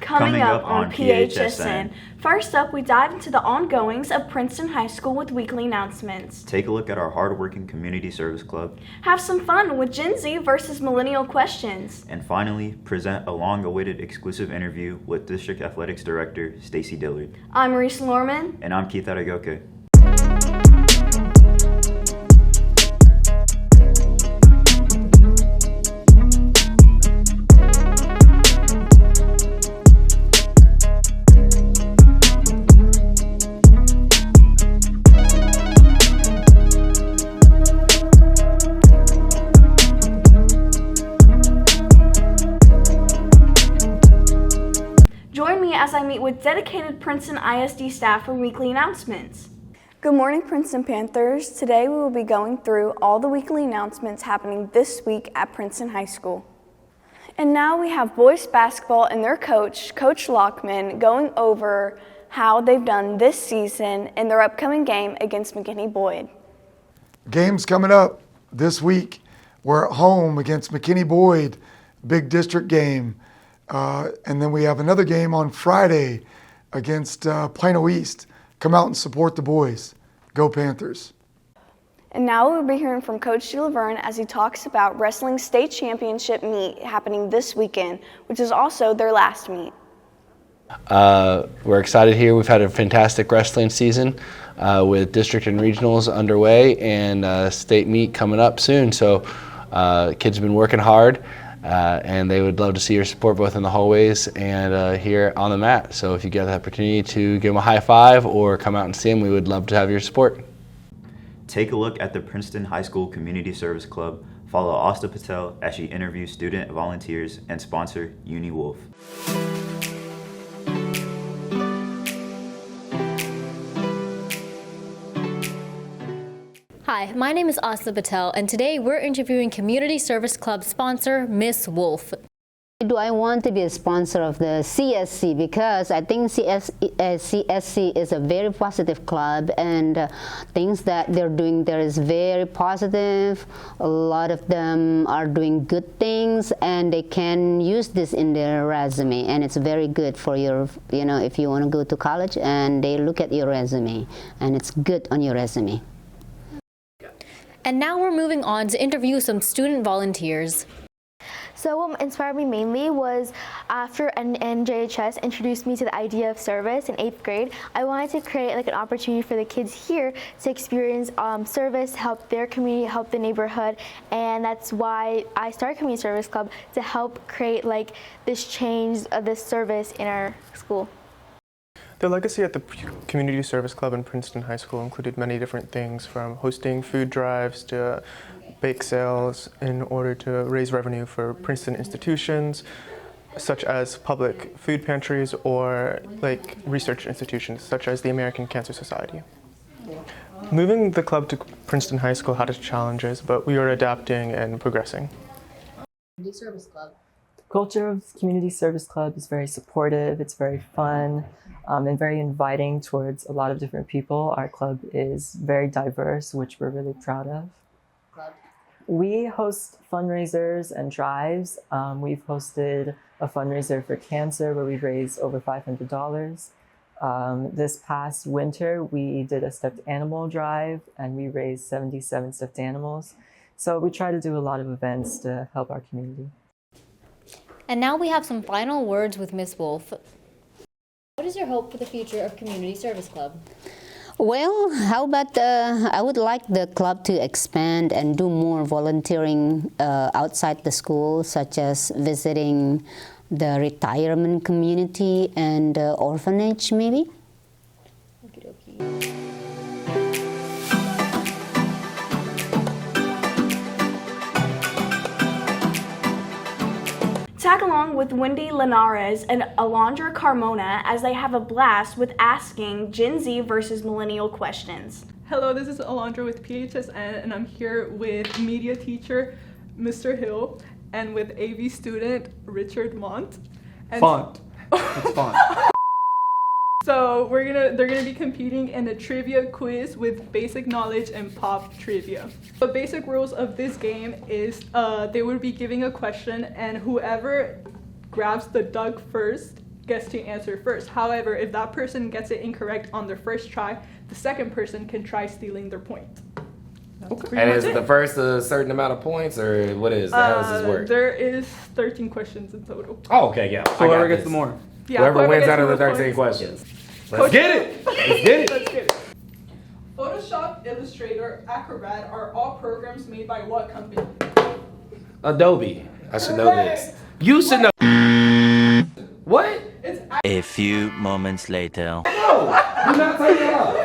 Coming up on PHSN. First up, we dive into the ongoings of Princeton High School with weekly announcements. Take a look at our hardworking community service club. Have some fun with Gen Z versus millennial questions. And finally, present a long-awaited exclusive interview with District Athletics Director Stacy Dillard. I'm Maurice Lorman. And I'm Keith Aragoke. Join me as I meet with dedicated Princeton ISD staff for weekly announcements. Good morning, Princeton Panthers. Today we will be going through all the weekly announcements happening this week at Princeton High School. And now we have boys basketball and their coach, Coach Lockman, going over how they've done this season in their upcoming game against McKinney-Boyd. Games coming up this week. We're at home against McKinney-Boyd, big district game. And then we have another game on Friday against Plano East. Come out and support the boys. Go Panthers. And now we'll be hearing from Coach Laverne as he talks about wrestling state championship meet happening this weekend, which is also their last meet. We're excited here. We've had a fantastic wrestling season with district and regionals underway and state meet coming up soon. So kids have been working hard. And they would love to see your support both in the hallways and here on the mat. So if you get the opportunity to give them a high five or come out and see them, we would love to have your support. Take a look at the Princeton High School Community Service Club. Follow Asta Patel as she interviews student volunteers and sponsor Uni Wolf. Hi, my name is Asta Patel, and today we're interviewing Community Service Club sponsor, Miss Wolf. Do I want to be a sponsor of the CSC? Because I think CSC is a very positive club, and things that they're doing there is very positive. A lot of them are doing good things, and they can use this in their resume, and it's very good for your, if you want to go to college and they look at your resume, and it's good on your resume. And now we're moving on to interview some student volunteers. So what inspired me mainly was after NJHS introduced me to the idea of service in 8th grade, I wanted to create an opportunity for the kids here to experience service, help their community, help the neighborhood, and that's why I started Community Service Club, to help create this change of this service in our school. The legacy at the Community Service Club in Princeton High School included many different things, from hosting food drives to bake sales in order to raise revenue for Princeton institutions, such as public food pantries or research institutions, such as the American Cancer Society. Moving the club to Princeton High School had its challenges, but we are adapting and progressing. Community Service Club. The culture of Community Service Club is very supportive, it's very fun, and very inviting towards a lot of different people. Our club is very diverse, which we're really proud of. We host fundraisers and drives. We've hosted a fundraiser for cancer where we've raised over $500. This past winter, we did a stuffed animal drive and we raised 77 stuffed animals. So we try to do a lot of events to help our community. And now we have some final words with Miss Wolf. What is your hope for the future of Community Service Club? Well, how about I would like the club to expand and do more volunteering outside the school, such as visiting the retirement community and orphanage, maybe. Okey-dokey. Tag along with Wendy Linares and Alondra Carmona as they have a blast with asking Gen Z versus millennial questions. Hello, this is Alondra with PHSN, and I'm here with media teacher Mr. Hill and with AV student Richard Mont. And Font. It's font. So they're gonna be competing in a trivia quiz with basic knowledge and pop trivia. The basic rules of this game is they would be giving a question, and whoever grabs the duck first gets to answer first. However, if that person gets it incorrect on their first try, the second person can try stealing their point. And is the first a certain amount of points, or what is? How does this work? There is 13 questions in total. Oh, okay, yeah. So whoever gets the more. Yeah, whoever wins gets out of the more 13 points. questions. Let's get it. Let's get it. Let's get it. Photoshop, Illustrator, Acrobat are all programs made by what company? Adobe. I should know this. You should know. What? A few moments later. No, do not take it off.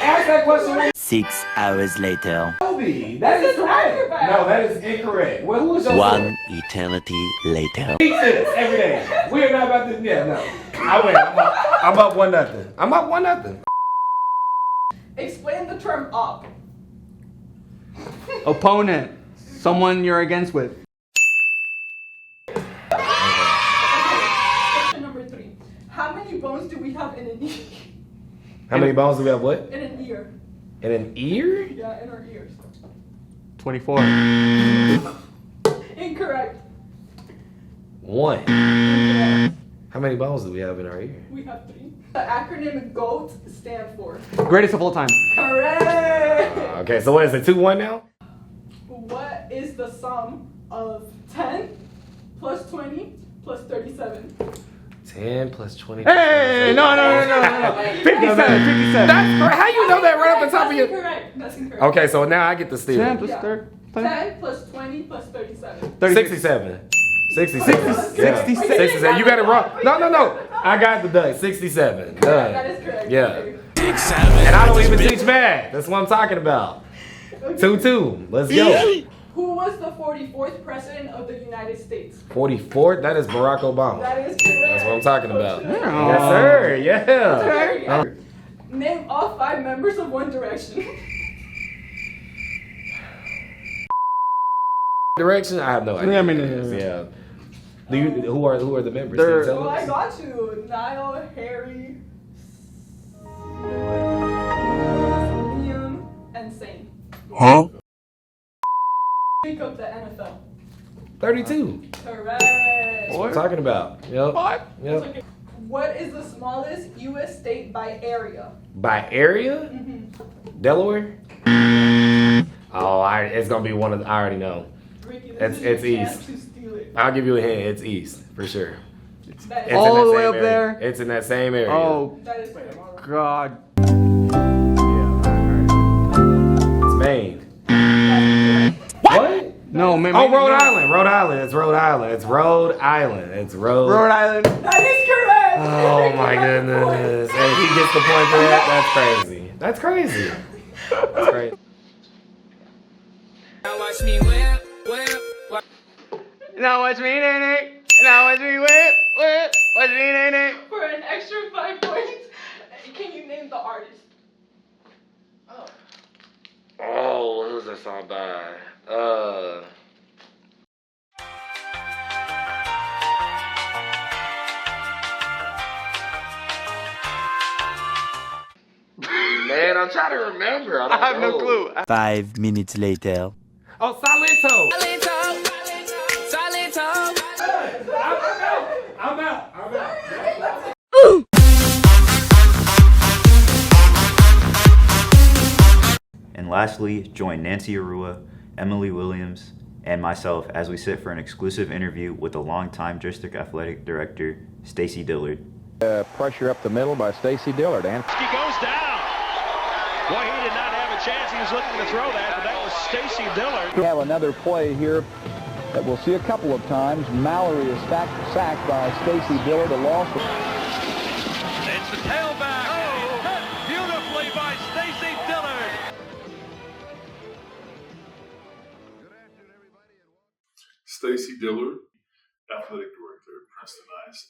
Ask that question. 6 hours later. Adobe. That is correct. No, that is incorrect. Well, who is your 1 eternity later. He says every day. We are not about to. Yeah, no. I win. I'm up 1-0. I'm up 1-0. Explain the term op. Opponent. Someone you're against with. Question number 3. How many bones do we have in an ear? How many bones do we have? What? In an ear. In an ear? Yeah, in our ears. 24. Incorrect. 1. How many bones do we have in our ear? We have 3. The acronym GOAT stand for? Greatest of all time. Correct. Okay, so what is it? 2-1 now? What is the sum of 10 plus 20 plus 37? 10 plus 20. Hey, no. 57. That's correct. How you know that right off the top of your? Incorrect. That's incorrect. Okay, so now I get to steal. 10 plus Yeah. 30. 10 plus 20 plus 37. 67. 67. Yeah. 67. You got it wrong. No. I got the done. 67. Done. That is correct. Yeah. And I don't even teach math. That's what I'm talking about. 2-2. Let's go. Who was the 44th president of the United States? 44th? That is Barack Obama. That is correct. That's what I'm talking about. Yeah. Yes, sir. Yeah. Name all 5 members of One Direction. Direction? I have no idea. I mean, Yeah. Who are the members? They're- Can you tell Well, I us? got you. Niall, Harry, Liam, and Zane. Huh? Pick up the NFL. 32. Correct. That's what I'm talking about. Yep. Yep. What is the smallest U.S. state by area? By area? Mm-hmm. Delaware? Oh, it's gonna be one of the, I already know. Ricky, It's this is your chance east. to steal it. I'll give you a hint. It's east for sure. It's all in that the way same up area. there? It's in that same area. Oh, That is correct. God. It's Maine. What? No, man. Oh, Rhode Island. Rhode Island. It's Rhode Island. It's Rhode Island. It's Rhode. Rhode Island. That is correct. Oh my goodness. And if he gets the point for that, that's crazy. That's crazy. That's crazy. Now watch me whip. Now watch me, nene. Now watch me whip. Watch me, nene. For an extra 5 points, can you name the artist? Oh, who's that song by? Man, I'm trying to remember. I have no clue. 5 minutes later. Oh, Silento. I'm out. And lastly, join Nancy Arua, Emily Williams, and myself as we sit for an exclusive interview with the longtime district athletic director, Stacy Dillard. Pressure up the middle by Stacy Dillard. And He goes down. Boy, he did not have a chance. He was looking to throw that, but that was Stacy Dillard. we have another play here that we'll see a couple of times. Mallory is sacked by Stacy Dillard, a loss. It's the tailback. Oh, hit beautifully by Stacy Dillard. Stacy Dillard, Athletic Director at Princeton ISD.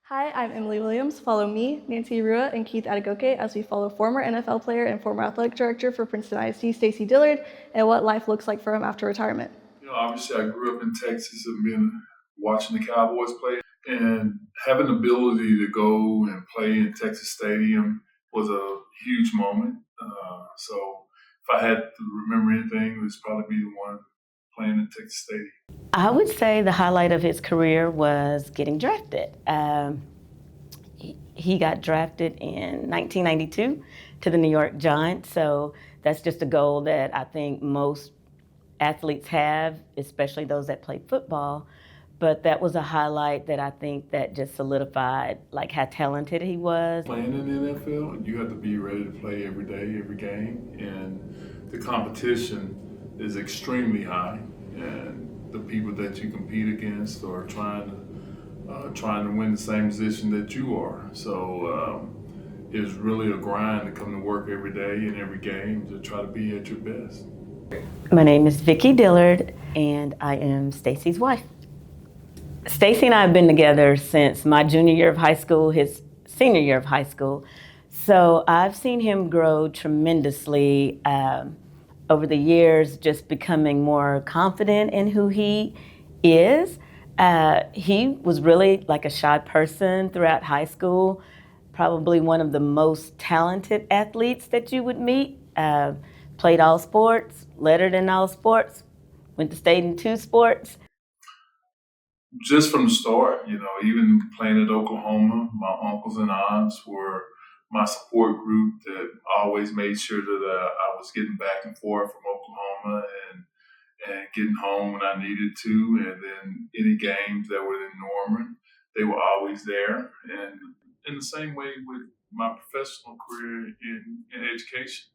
Hi, I'm Emily Williams. Follow me, Nancy Rua, and Keith Adegoke as we follow former NFL player and former athletic director for Princeton ISD, Stacy Dillard, and what life looks like for him after retirement. You know, obviously I grew up in Texas and been watching the Cowboys play, and having the ability to go and play in Texas Stadium was a huge moment. So if I had to remember anything, it would probably be the one playing in Texas Stadium. I would say the highlight of his career was getting drafted. he got drafted in 1992 to the New York Giants. So that's just a goal that I think most athletes have, especially those that play football. But that was a highlight that I think that just solidified like how talented he was. Playing in the NFL, you have to be ready to play every day, every game, and the competition is extremely high. And the people that you compete against are trying to win the same position that you are. So it's really a grind to come to work every day and every game to try to be at your best. My name is Vicki Dillard, and I am Stacy's wife. Stacy and I have been together since my junior year of high school, his senior year of high school. So I've seen him grow tremendously over the years, just becoming more confident in who he is. He was really like a shy person throughout high school, probably one of the most talented athletes that you would meet. Played all sports, lettered in all sports, went to state in 2 sports. Just from the start, even playing at Oklahoma, my uncles and aunts were my support group that always made sure that I was getting back and forth from Oklahoma and getting home when I needed to. And then any games that were in Norman, they were always there. And in the same way with my professional career in education,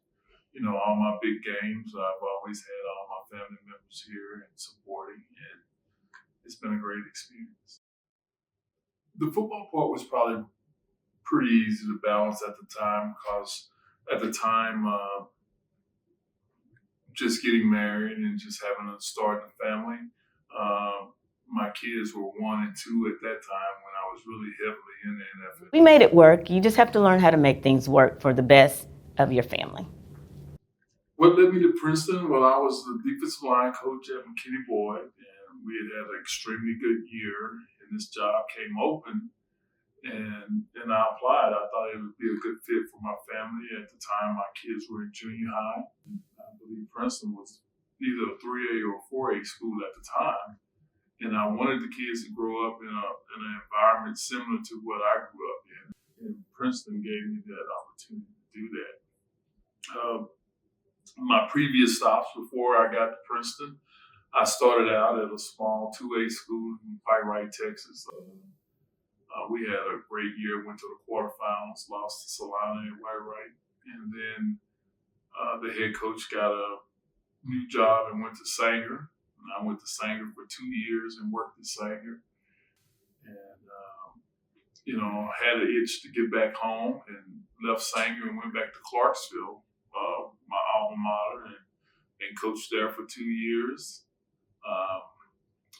all my big games, I've always had all my family members here and supporting, and it's been a great experience. The football part was probably pretty easy to balance at the time because at the time, just getting married and just having a start in a family, my kids were 1 and 2 at that time when I was really heavily in the NFL. We made it work. You just have to learn how to make things work for the best of your family. What led me to Princeton? Well, I was the defensive line coach at McKinney Boyd, and we had an extremely good year, and this job came open, and I applied. I thought it would be a good fit for my family. At the time, my kids were in junior high. I believe Princeton was either a 3A or a 4A school at the time, and I wanted the kids to grow up in an environment similar to what I grew up in, and Princeton gave me that opportunity to do that. My previous stops before I got to Princeton, I started out at a small 2A school in Pyrite, Texas. We had a great year, went to the quarterfinals, lost to Solana and Pyrite. And then the head coach got a new job and went to Sanger. And I went to Sanger for 2 years and worked at Sanger. And, had an itch to get back home and left Sanger and went back to Clarksville, my alma mater, and coached there for 2 years.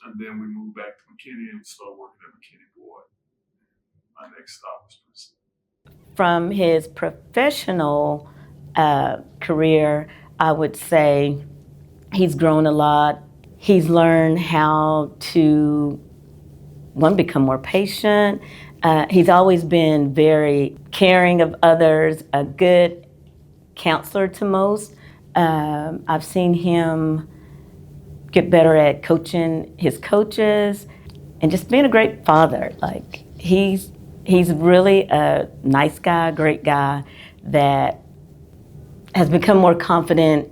And then we moved back to McKinney and started working at McKinney Boyd. My next stop was Princeton. From his professional career, I would say he's grown a lot. He's learned how to, become more patient. He's always been very caring of others, a good counselor to most. I've seen him get better at coaching his coaches and just being a great father. Like he's really a nice guy, great guy that has become more confident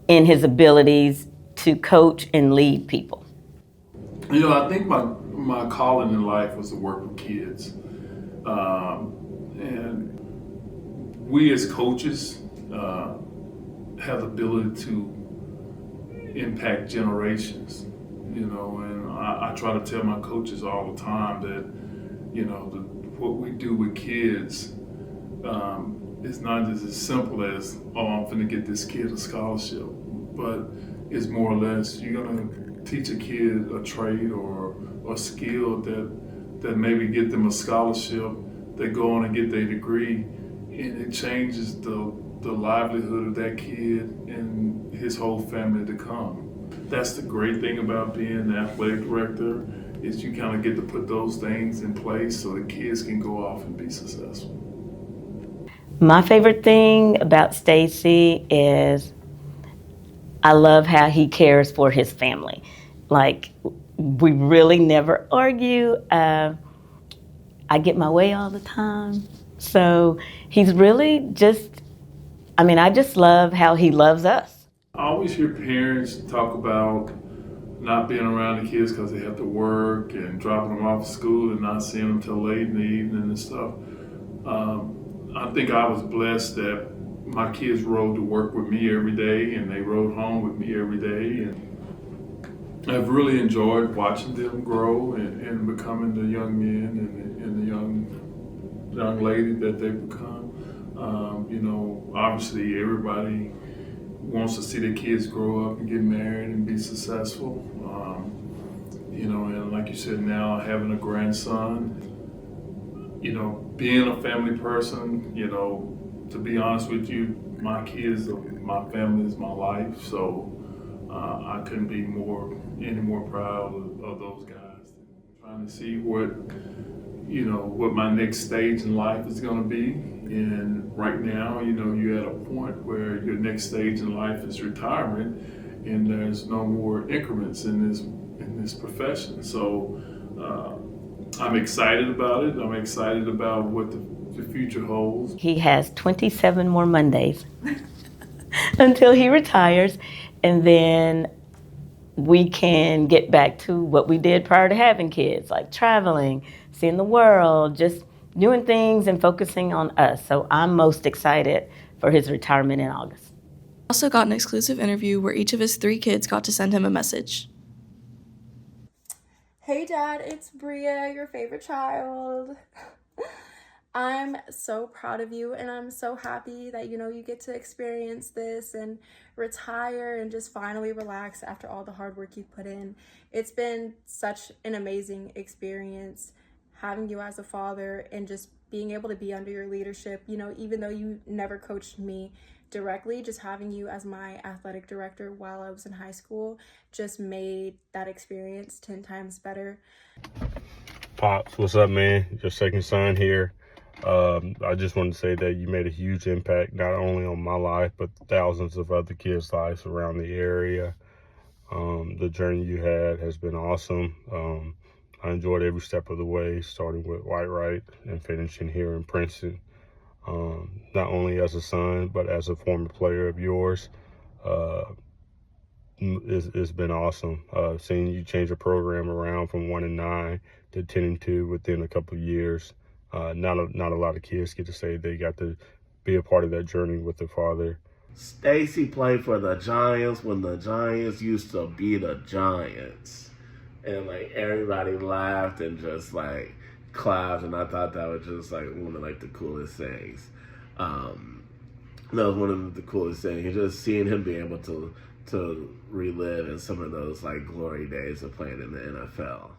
in his abilities to coach and lead people. I think my calling in life was to work with kids. And we as coaches have the ability to impact generations, and I try to tell my coaches all the time that, what we do with kids is not just as simple as, I'm finna get this kid a scholarship, but it's more or less, you're gonna teach a kid a trade or a skill that maybe get them a scholarship, they go on and get their degree, and it changes the livelihood of that kid and his whole family to come. That's the great thing about being the athletic director, is you kind of get to put those things in place so the kids can go off and be successful. My favorite thing about Stacy is I love how he cares for his family. Like, we really never argue. I get my way all the time. So he's really just, I just love how he loves us. I always hear parents talk about not being around the kids because they have to work and dropping them off at school and not seeing them till late in the evening and stuff. I think I was blessed that my kids rode to work with me every day and they rode home with me every day. And I've really enjoyed watching them grow and becoming the young men and the young lady that they've become. Obviously everybody wants to see their kids grow up and get married and be successful. And like you said, now having a grandson, being a family person, to be honest with you, my kids, my family is my life. So I couldn't be any more proud of those guys. Trying to see what my next stage in life is going to be. And right now, you're at a point where your next stage in life is retirement, and there's no more increments in this profession. So I'm excited about it. I'm excited about what the future holds. He has 27 more Mondays until he retires, and then we can get back to what we did prior to having kids, like traveling, seeing the world, just doing things and focusing on us. So I'm most excited for his retirement in August. Also got an exclusive interview where each of his 3 kids got to send him a message. Hey Dad, it's Bria, your favorite child. I'm so proud of you, and I'm so happy that you get to experience this and retire and just finally relax after all the hard work you've put in. It's been such an amazing experience having you as a father and just being able to be under your leadership. Even though you never coached me directly, just having you as my athletic director while I was in high school just made that experience 10 times better. Pops, what's up, man? Your second son here. I just want to say that you made a huge impact, not only on my life, but thousands of other kids' lives around the area. The journey you had has been awesome. I enjoyed every step of the way, starting with White and finishing here in Princeton. Not only as a son, but as a former player of yours. It's been awesome. Seeing you change a program around from 1-9 to 10-2 within a couple of years. Not a lot of kids get to say they got to be a part of that journey with their father. Stacy played for the Giants when the Giants used to be the Giants. And everybody laughed and just clapped, and I thought that was just one of the coolest things. That was one of the coolest things. Just seeing him be able to relive in some of those glory days of playing in the NFL.